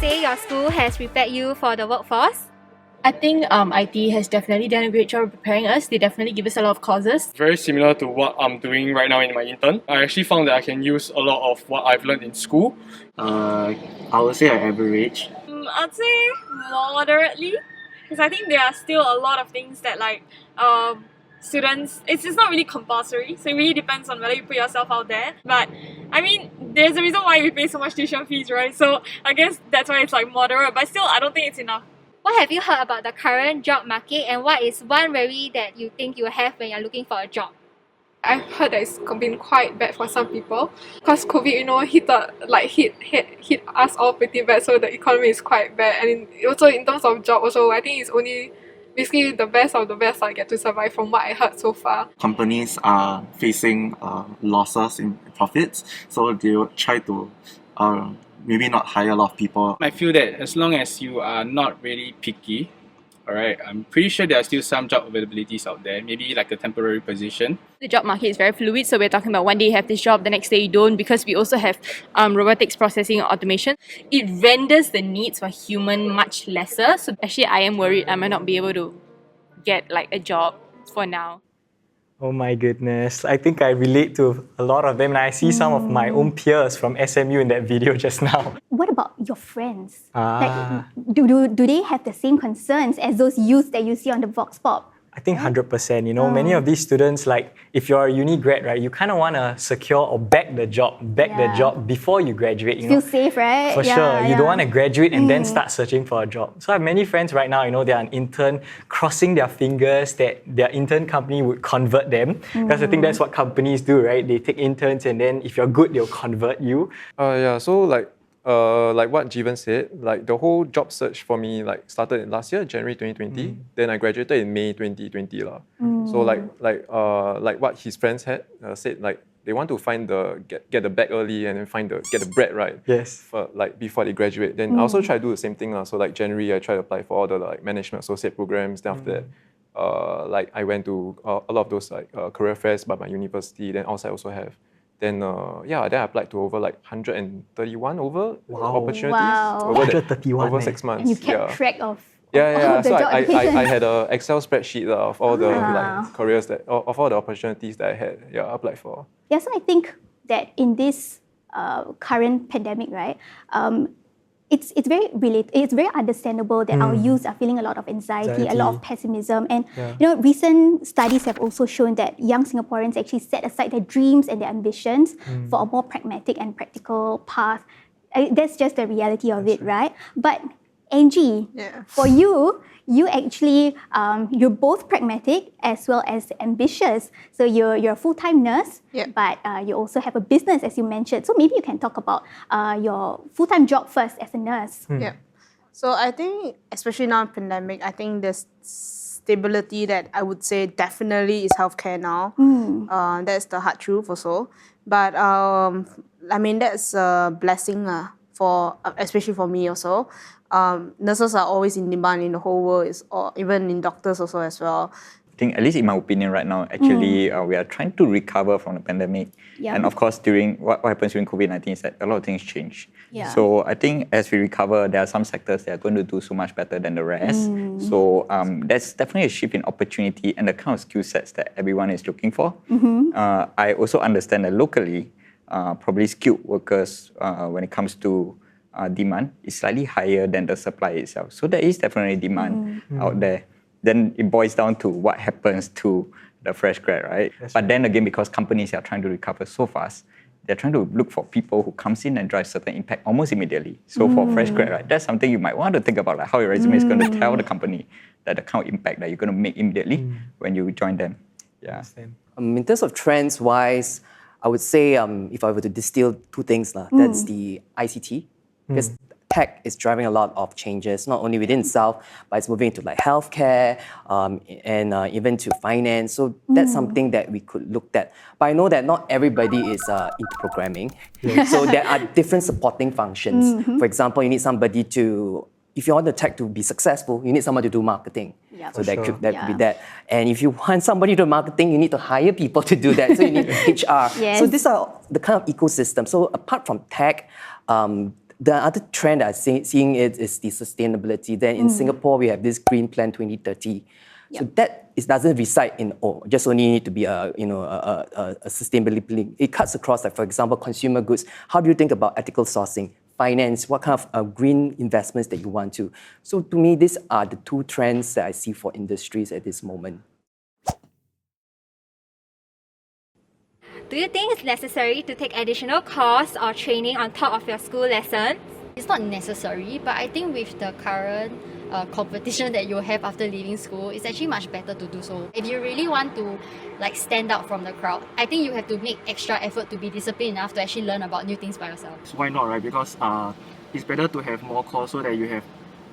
say your school has prepared you for the workforce? I think IT has definitely done a great job of preparing us. They definitely give us a lot of courses. Very similar to what I'm doing right now in my intern. I actually found that I can use a lot of what I've learned in school. I would say an average. I'd say moderately, because I think there are still a lot of things that students, it's not really compulsory, so it really depends on whether you put yourself out there. But I mean, there's a reason why we pay so much tuition fees, right? So I guess that's why it's like moderate, but still I don't think it's enough. What have you heard about the current job market, and what is one worry that you think you have when you're looking for a job? I've heard that it's been quite bad for some people because COVID, hit us all pretty bad. So the economy is quite bad, and also in terms of job, also I think it's only basically the best of the best I get to survive from what I heard so far. Companies are facing losses in profits, so they will try to maybe not hire a lot of people. I feel that as long as you are not really picky, alright, I'm pretty sure there are still some job availabilities out there, maybe like a temporary position. The job market is very fluid, so we're talking about one day you have this job, the next day you don't, because we also have robotics, processing, and automation. It renders the needs for human much lesser. So actually I am worried I might not be able to get like a job for now. Oh my goodness, I think I relate to a lot of them, and I see some of my own peers from SMU in that video just now. What about your friends? Like, do they have the same concerns as those youths that you see on the Vox Pop? I think 100%, many of these students, like if you're a uni grad, right, you kind of want to secure or back the job before you graduate. Feel safe, right? For sure. You don't want to graduate and then start searching for a job. So I have many friends right now, they're an intern, crossing their fingers that their intern company would convert them. Because I think that's what companies do, right? They take interns and then if you're good, they'll convert you. So like what Jeevan said, like the whole job search for me started in last year, January 2020. Then I graduated in May 2020 lah. So like what his friends had said, like they want to find get the bag early and then get the bread right. Yes. For before they graduate. Then I also try to do the same thing lah. So like January I try to apply for all the management associate programs. Then after that, I went to a lot of those career fairs by my university. Then outside also have. Then then I applied to over 131 opportunities over 6 months. And you kept track of yeah. the So job I had an Excel spreadsheet of all the careers of all the opportunities that I had applied for. Yeah, so I think that in this current pandemic, right, it's very understandable that our youths are feeling a lot of anxiety, a lot of pessimism, and recent studies have also shown that young Singaporeans actually set aside their dreams and their ambitions for a more pragmatic and practical path. That's just the reality of it, right? But Angie, for you actually you're both pragmatic as well as ambitious. So you're a full-time nurse, but you also have a business, as you mentioned. So maybe you can talk about your full-time job first as a nurse. Yeah. So I think, especially now in pandemic, I think there's stability that I would say definitely is healthcare now. That's the hard truth also. But I mean that's a blessing for especially for me also. Nurses are always in demand in the whole world, or even in doctors also as well. I think, at least in my opinion right now, actually we are trying to recover from the pandemic. And of course, during what happens during COVID-19 is that a lot of things change. So I think as we recover, there are some sectors that are going to do so much better than the rest. So that's definitely a shift in opportunity and the kind of skill sets that everyone is looking for. I also understand that locally, probably skilled workers, when it comes to demand, is slightly higher than the supply itself. So there is definitely demand out there. Then it boils down to what happens to the fresh grad, right? But then again, because companies are trying to recover so fast, they're trying to look for people who comes in and drive certain impact almost immediately. So for fresh grad, right, that's something you might want to think about, like how your resume is going to tell the company that the kind of impact that you're going to make immediately when you join them. Yeah. In terms of trends-wise, I would say if I were to distill two things, that's the ICT, because tech is driving a lot of changes, not only within itself, but it's moving into like healthcare and even to finance. So that's something that we could look at. But I know that not everybody is into programming. So there are different supporting functions. For example, you need somebody to, if you want the tech to be successful, you need someone to do marketing. So that could be that. And if you want somebody to do marketing, you need to hire people to do that. So you need HR. So these are the kind of ecosystem. So apart from tech, the other trend I'm seeing is the sustainability. Then in Singapore, we have this Green Plan 2030. So that doesn't reside in just only need to be a sustainability. It cuts across, like for example, consumer goods. How do you think about ethical sourcing, finance? What kind of green investments that you want to? So to me, these are the two trends that I see for industries at this moment. Do you think it's necessary to take additional course or training on top of your school lessons? It's not necessary, but I think with the current competition that you have after leaving school, it's actually much better to do so. If you really want to stand out from the crowd, I think you have to make extra effort to be disciplined enough to actually learn about new things by yourself. So why not, right? Because it's better to have more course so that you have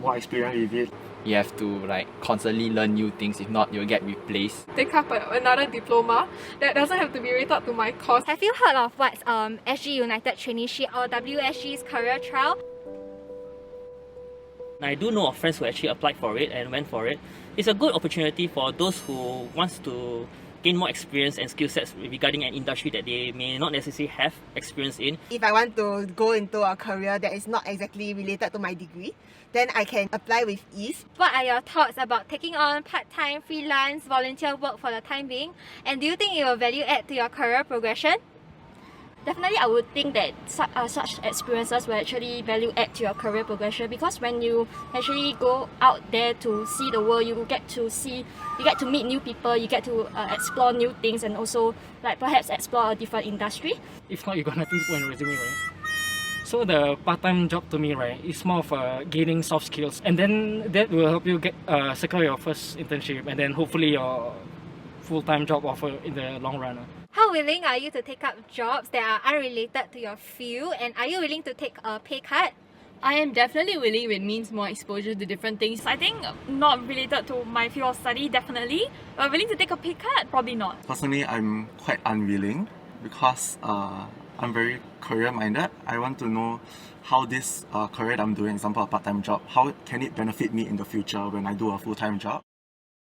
more experience with it. You have to constantly learn new things, if not you'll get replaced. Take up another diploma that doesn't have to be related to my course. Have you heard of what's SG United Traineeship or WSG's career trial? I do know of friends who actually applied for it and went for it. It's a good opportunity for those who wants to gain more experience and skill sets regarding an industry that they may not necessarily have experience in. If I want to go into a career that is not exactly related to my degree, then I can apply with ease. What are your thoughts about taking on part-time, freelance, volunteer work for the time being? And do you think it will value add to your career progression? Definitely, I would think that such experiences will actually value add to your career progression, because when you actually go out there to see the world, you get to meet new people, you get to explore new things, and also perhaps explore a different industry. If not, you got nothing to put in resume, right? So the part-time job to me, right, is more of gaining soft skills, and then that will help you get secure your first internship, and then hopefully your full-time job offer in the long run. How willing are you to take up jobs that are unrelated to your field, and are you willing to take a pay cut? I am definitely willing if it means more exposure to different things. I think not related to my field of study, definitely. But willing to take a pay cut? Probably not. Personally, I'm quite unwilling because I'm very career-minded. I want to know how this career that I'm doing, example a part-time job, how can it benefit me in the future when I do a full-time job?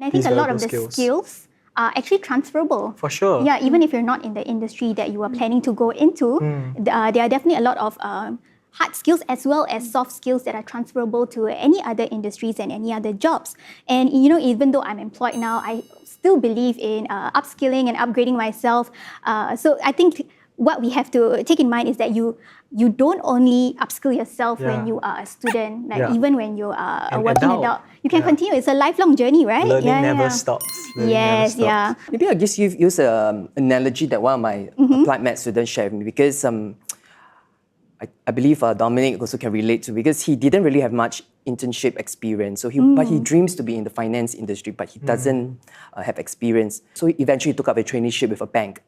And I think a lot of the skills are actually transferable. For sure. Yeah, even if you're not in the industry that you are planning to go into, there are definitely a lot of hard skills as well as soft skills that are transferable to any other industries and any other jobs. And even though I'm employed now, I still believe in upskilling and upgrading myself. So I think what we have to take in mind is that you don't only upskill yourself when you are a student, even when you are a working adult. You can continue. It's a lifelong journey, right? Learning never stops. Maybe I'll just use an analogy that one of my applied math students shared with me, because I believe Dominic also can relate to, because he didn't really have much internship experience. So but he dreams to be in the finance industry, but he doesn't have experience. So he eventually took up a traineeship with a bank.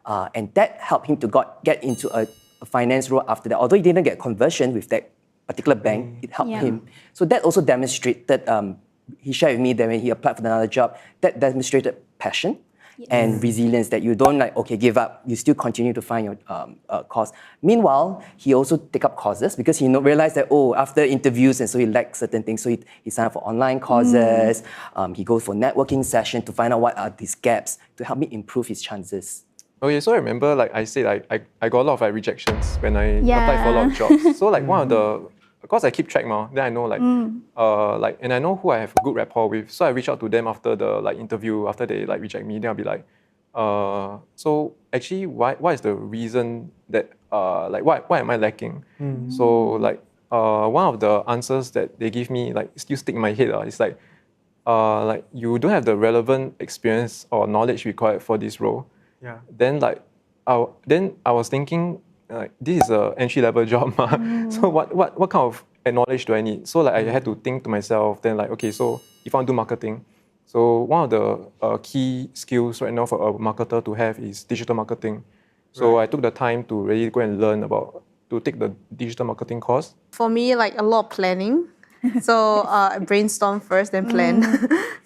And that helped him to get into a finance role after that. Although he didn't get conversion with that particular bank, it helped him. So that also demonstrated, he shared with me that when he applied for another job, that demonstrated passion and resilience, that you don't give up, you still continue to find your course. Meanwhile, he also take up courses because he realized that, after interviews, and so he lacked certain things. So he signed up for online courses, he goes for networking sessions to find out what are these gaps to help me improve his chances. Okay, so I remember, I said, I got a lot of rejections when I applied for a lot of jobs. So one of the, because I keep track now, then I know and I know who I have a good rapport with. So I reach out to them after the interview, after they reject me. Then I'll be like, so actually, what is the reason that why am I lacking? So one of the answers that they give me still stick in my head. It's you don't have the relevant experience or knowledge required for this role. Yeah. Then I was thinking this is an entry-level job. So what kind of knowledge do I need? So I had to think to myself, then okay, so if I want to do marketing, so one of the key skills right now for a marketer to have is digital marketing. So I took the time to really go and learn to take the digital marketing course. For me, a lot of planning. So I brainstorm first, then plan.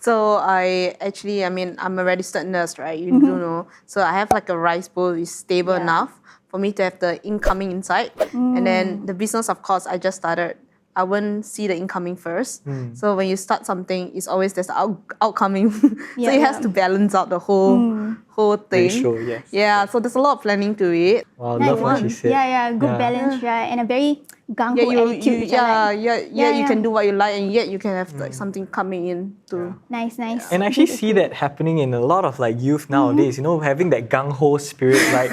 So I'm a registered nurse, right? You do know. So I have a rice bowl is stable enough for me to have the incoming inside. And then the business, of course, I just started. I won't see the incoming first. So when you start something, it's always there's the outcoming. So it has to balance out the whole whole thing. Ratio, yes. Yeah, so there's a lot of planning to it. Wow, love what she said. Yeah, good Yeah. balance, right? And a very gung ho Yeah, attitude. which I like. you can do what you like, and yet you can have like something coming in too. Nice. And I actually see that happening in a lot of like youth nowadays, you know, having that gung ho spirit, like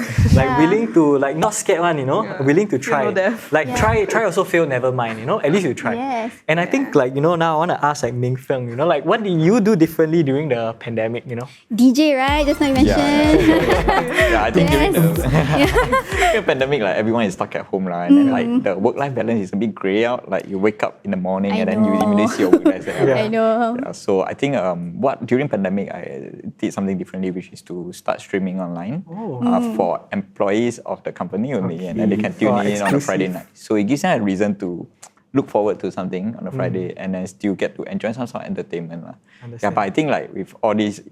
willing to like not scared one, you know, willing to try. Like try also fail, never mind, you know, at least you try. Yes. And I think like, you know, now I want to ask like Ming Feng, you know, like what did you do differently during the pandemic, you know? DJ, right? Just now you mentioned. Yeah, I think during the pandemic, like everyone is stuck at home, right? And then like the work-life balance is a bit grey out. Like you wake up in the morning and then you immediately see your work-life. I know. Yeah, so I think what during pandemic I did something differently, which is to start streaming online for employees of the company only, and then they can tune in on a Friday night. So it gives them a reason to look forward to something on a Friday and then still get to enjoy some sort of entertainment. Yeah, but I think like with all these,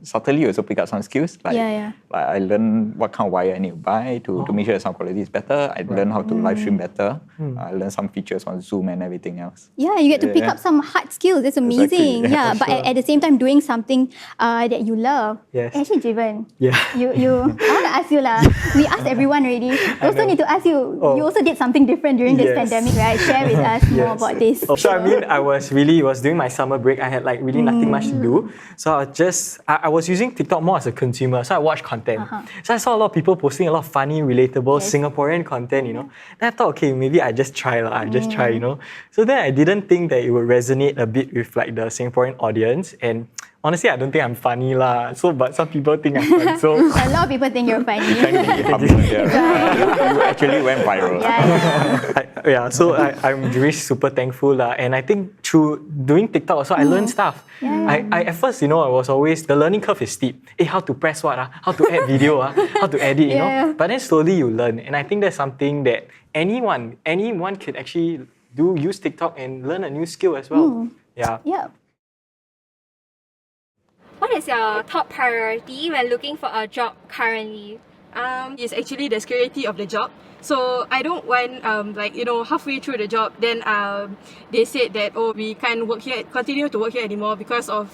subtly you also pick up some skills. Like, like I learned what kind of wire I need to buy to make sure the sound quality is better. I learned how to live stream better. I learned some features on Zoom and everything else. Yeah, you get to pick up some hard skills. That's amazing. Exactly. Yeah, but at the same time doing something that you love. Yes. Actually, Jivan. Yeah. You. I want to ask you lah. We asked everyone already. I also need to ask you. You also did something different during this pandemic, right? Share with us more about this. So I mean, I was during my summer break. I had like really nothing much to do. So I was using TikTok more as a consumer. So I watched content. So I saw a lot of people posting a lot of funny, relatable Singaporean content, you know. Then I thought, okay, maybe I just try, you know. So then I didn't think that it would resonate a bit with like the Singaporean audience. And honestly, I don't think I'm funny lah. So, but some people think I'm funny. So a lot of people think you're funny. You actually went viral. So I'm really super thankful lah. And I think through doing TikTok also, I learned stuff. I at first, you know, I was always, the learning curve is steep. How to press what, how to add video, how to edit, you know. But then slowly you learn. And I think that's something that anyone could actually use TikTok and learn a new skill as well. Yeah. What is your top priority when looking for a job currently? It's actually the security of the job. So I don't want halfway through the job then they said that we can't continue to work here anymore because of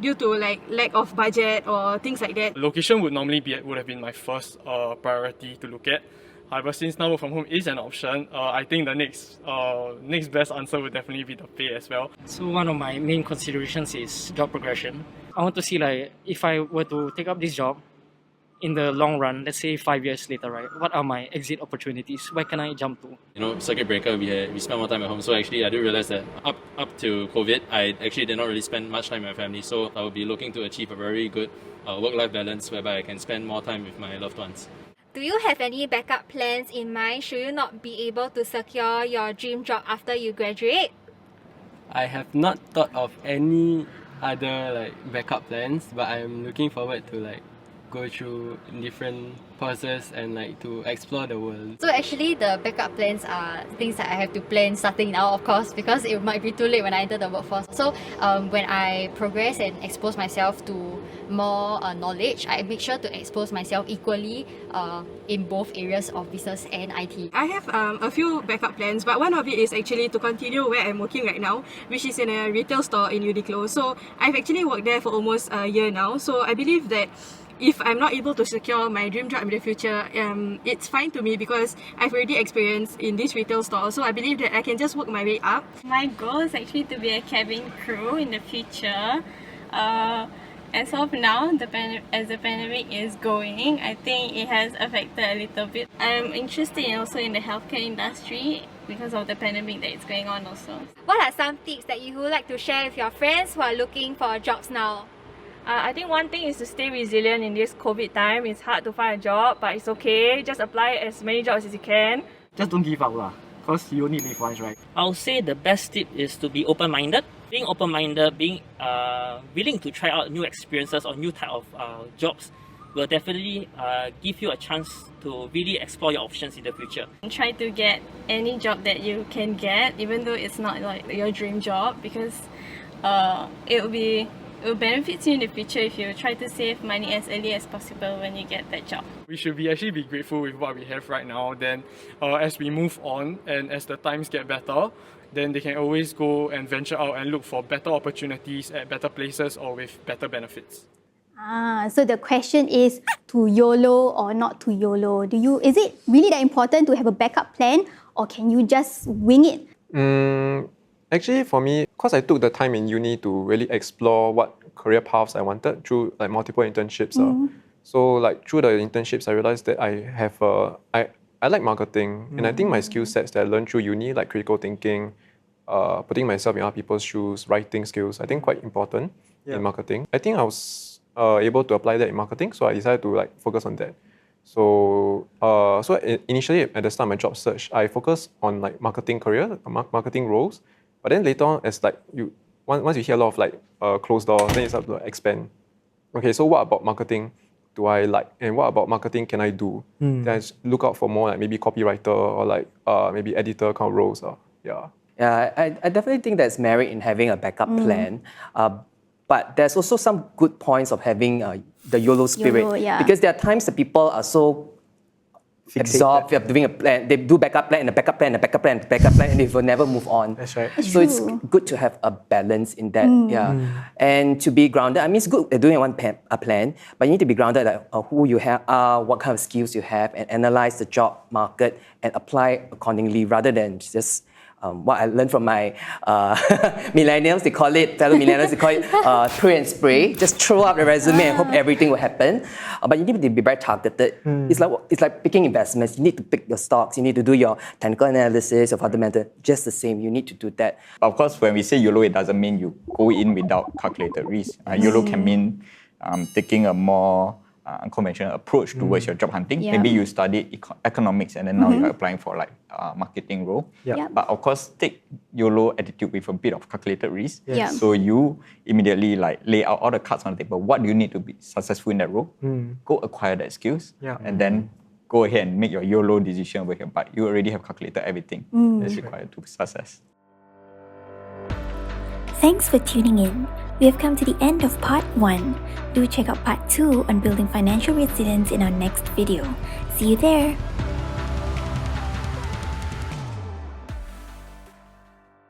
due to like lack of budget or things like that. Location would have been my first priority to look at. However, since now work from home is an option, I think the next best answer would definitely be the pay as well. So one of my main considerations is job progression. I want to see like if I were to take up this job in the long run, let's say 5 years later, right? What are my exit opportunities? Where can I jump to? You know, circuit breaker, we spent more time at home. So actually, I do realize that up to COVID, I actually did not really spend much time with my family. So I will be looking to achieve a very good work-life balance whereby I can spend more time with my loved ones. Do you have any backup plans in mind should you not be able to secure your dream job after you graduate? I have not thought of any other like backup plans, but I'm looking forward to like go through different courses and like to explore the world. So actually the backup plans are things that I have to plan starting now, of course, because it might be too late when I enter the workforce. So when I progress and expose myself to more knowledge, I make sure to expose myself equally in both areas of business and IT. I have a few backup plans, but one of it is actually to continue where I'm working right now, which is in a retail store in Uniqlo. So I've actually worked there for almost a year now. So I believe that if I'm not able to secure my dream job in the future, it's fine to me because I've already experienced in this retail store. So I believe that I can just work my way up. My goal is actually to be a cabin crew in the future. As of now, as the pandemic is going, I think it has affected a little bit. I'm interested also in the healthcare industry because of the pandemic that is going on also. What are some tips that you would like to share with your friends who are looking for jobs now? I think one thing is to stay resilient in this COVID time. It's hard to find a job, but it's okay. Just apply as many jobs as you can. Just don't give up lah, because you only live once, right? I'll say the best tip is to be open-minded. Being open-minded, being willing to try out new experiences or new type of jobs will definitely give you a chance to really explore your options in the future. Try to get any job that you can get, even though it's not like your dream job, because it will benefit you in the future if you try to save money as early as possible when you get that job. We should actually be grateful with what we have right now. Then as we move on and as the times get better, then they can always go and venture out and look for better opportunities at better places or with better benefits. So the question is to YOLO or not to YOLO? Is it really that important to have a backup plan, or can you just wing it? Actually, for me, because I took the time in uni to really explore what career paths I wanted through like multiple internships. So like through the internships, I realized that I like marketing, and I think my skill sets that I learned through uni, like critical thinking, putting myself in other people's shoes, writing skills, I think quite important in marketing. I think I was able to apply that in marketing, so I decided to like focus on that. So initially at the start of my job search, I focused on like marketing career, marketing roles. But then later on, as like once you hear a lot of like closed doors, then it's up to expand. Okay, so what about marketing do I like, and what about marketing can I do? Then I just look out for more like maybe copywriter or like maybe editor kind of roles. Yeah, I definitely think there's merit in having a backup plan. But there's also some good points of having the YOLO spirit. Because there are times that people are so absorbed of doing a plan. They do backup plan and a backup plan and a backup plan and a backup plan, and they will never move on. That's right. So it's good to have a balance in that. And to be grounded. I mean, it's good at doing a plan, but you need to be grounded at who you are, what kind of skills you have, and analyze the job market and apply accordingly, rather than just what I learned from my millennials, fellow millennials, they call it pray and spray. Just throw out the resume and hope everything will happen. But you need to be very targeted. It's like picking investments. You need to pick your stocks. You need to do your technical analysis, your fundamental. Just the same. You need to do that. But of course, when we say YOLO, it doesn't mean you go in without calculated risk. YOLO can mean taking a more unconventional approach towards your job hunting. Maybe you studied economics and then now you're applying for like marketing role. But of course, take YOLO attitude with a bit of calculated risk. So you immediately like lay out all the cards on the table. What do you need to be successful in that role? Go acquire that skills and then go ahead and make your YOLO decision over here. But you already have calculated everything that's required to be success. Thanks for tuning in. We have come to the end of part 1. Do check out part 2 on building financial resilience in our next video. See you there!